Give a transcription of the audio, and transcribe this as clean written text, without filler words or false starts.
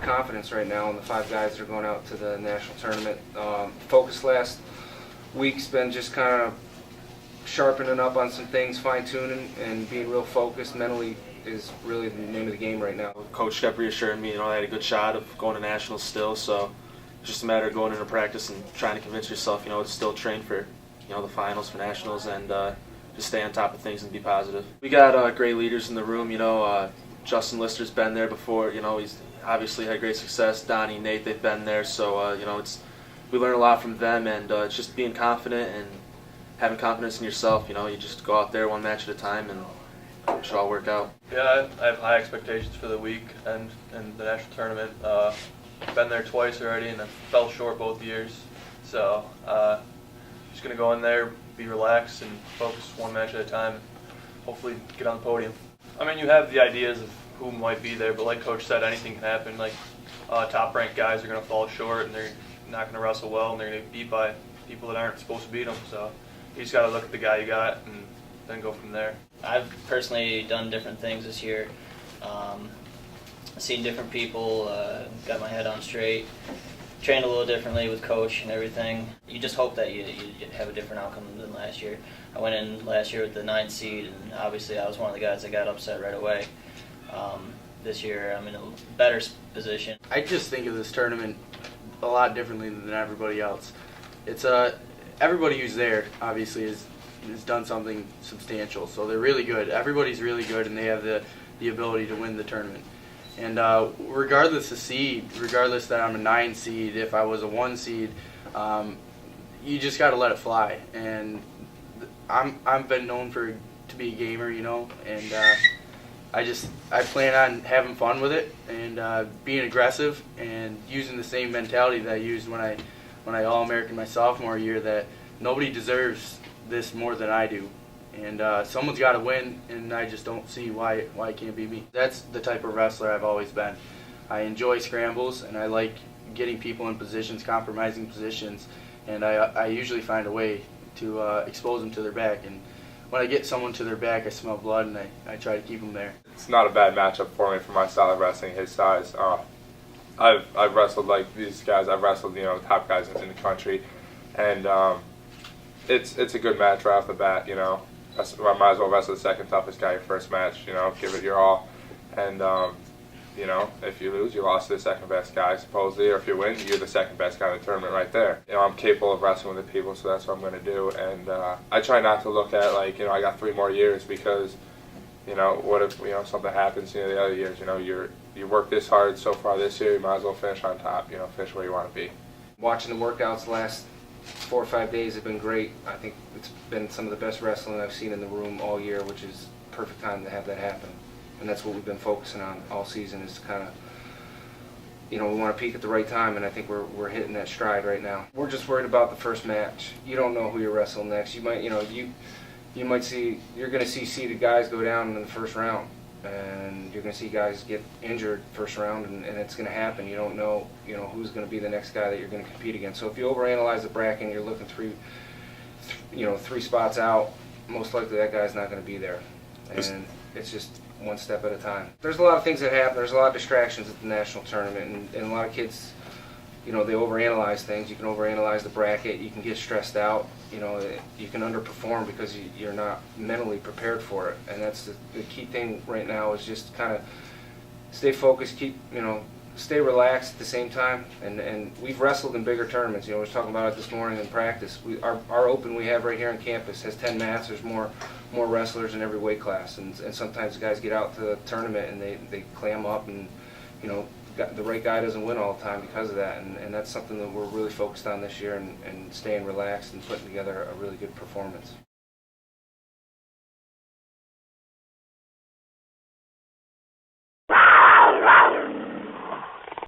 confidence right now in the 5 guys that are going out to the national tournament. Focus last week's been just kind of sharpening up on some things, fine-tuning, and being real focused mentally is really the name of the game right now. Coach kept reassuring me, I had a good shot of going to nationals still, so it's just a matter of going into practice and trying to convince yourself, to still train for, the finals, for nationals, and just stay on top of things and be positive. We got great leaders in the room, Justin Lister's been there before, he's obviously had great success. Donnie, Nate, they've been there, so, we learn a lot from them, and it's just being confident and having confidence in yourself. You just go out there one match at a time, and it should all work out. Yeah, I have high expectations for the week and the national tournament. Been there twice already, and I fell short both years. So just going to go in there, be relaxed, and focus one match at a time, and hopefully get on the podium. I mean, you have the ideas of who might be there, but like Coach said, anything can happen. Like top-ranked guys are going to fall short, and they're not going to wrestle well, and they're going to get beat by people that aren't supposed to beat them. So you just got to look at the guy you got and then go from there. I've personally done different things this year. Seen different people, got my head on straight, trained a little differently with Coach and everything. You just hope that you have a different outcome than last year. I went in last year with the 9th seed, and obviously I was one of the guys that got upset right away. This year I'm in a better position. I just think of this tournament a lot differently than everybody else. It's everybody who's there obviously has done something substantial, so they're really good. Everybody's really good, and they have the ability to win the tournament. And regardless of seed, regardless that I'm a 9 seed, if I was a 1 seed, you just got to let it fly. And I've been known to be a gamer, and I plan on having fun with it and being aggressive and using the same mentality that I used when I All-American my sophomore year, that nobody deserves this more than I do. And someone's got to win, and I just don't see why it can't be me. That's the type of wrestler I've always been. I enjoy scrambles, and I like getting people in positions, compromising positions, and I usually find a way to expose them to their back. And when I get someone to their back, I smell blood, and I try to keep them there. It's not a bad matchup for me for my style of wrestling, his size. I've wrestled like these guys. I've wrestled the top guys in the country, and it's a good match right off the bat. I might as well wrestle the second toughest guy your first match. Give it your all, and if you lose, you lost to the second best guy supposedly, or if you win, you're the second best guy in the tournament right there. I'm capable of wrestling with the people, so that's what I'm going to do. And I try not to look at I got 3 more years, because what if something happens the other years. You work this hard so far this year, you might as well finish on top. Finish where you want to be. Watching the workouts the last 4 or 5 days have been great. I think it's been some of the best wrestling I've seen in the room all year, which is perfect time to have that happen. And that's what we've been focusing on all season, is kind of, we want to peak at the right time, and I think we're hitting that stride right now. We're just worried about the first match. You don't know who you're wrestling next. You might, you might see, you're going to see seeded guys go down in the first round, and you're going to see guys get injured first round, and it's going to happen. You don't know, who's going to be the next guy that you're going to compete against. So if you overanalyze the bracket and you're looking 3 spots out, most likely that guy's not going to be there. And it's just one step at a time. There's a lot of things that happen. There's a lot of distractions at the national tournament, and a lot of kids, they overanalyze things. You can overanalyze the bracket. You can get stressed out. You can underperform because you're not mentally prepared for it. And that's the key thing right now, is just kind of stay focused, stay relaxed at the same time. And we've wrestled in bigger tournaments. We were talking about it this morning in practice. Our open we have right here on campus has 10 mats. There's more wrestlers in every weight class. And sometimes guys get out to the tournament and they clam up, and the right guy doesn't win all the time because of that, and that's something that we're really focused on this year, and staying relaxed and putting together a really good performance.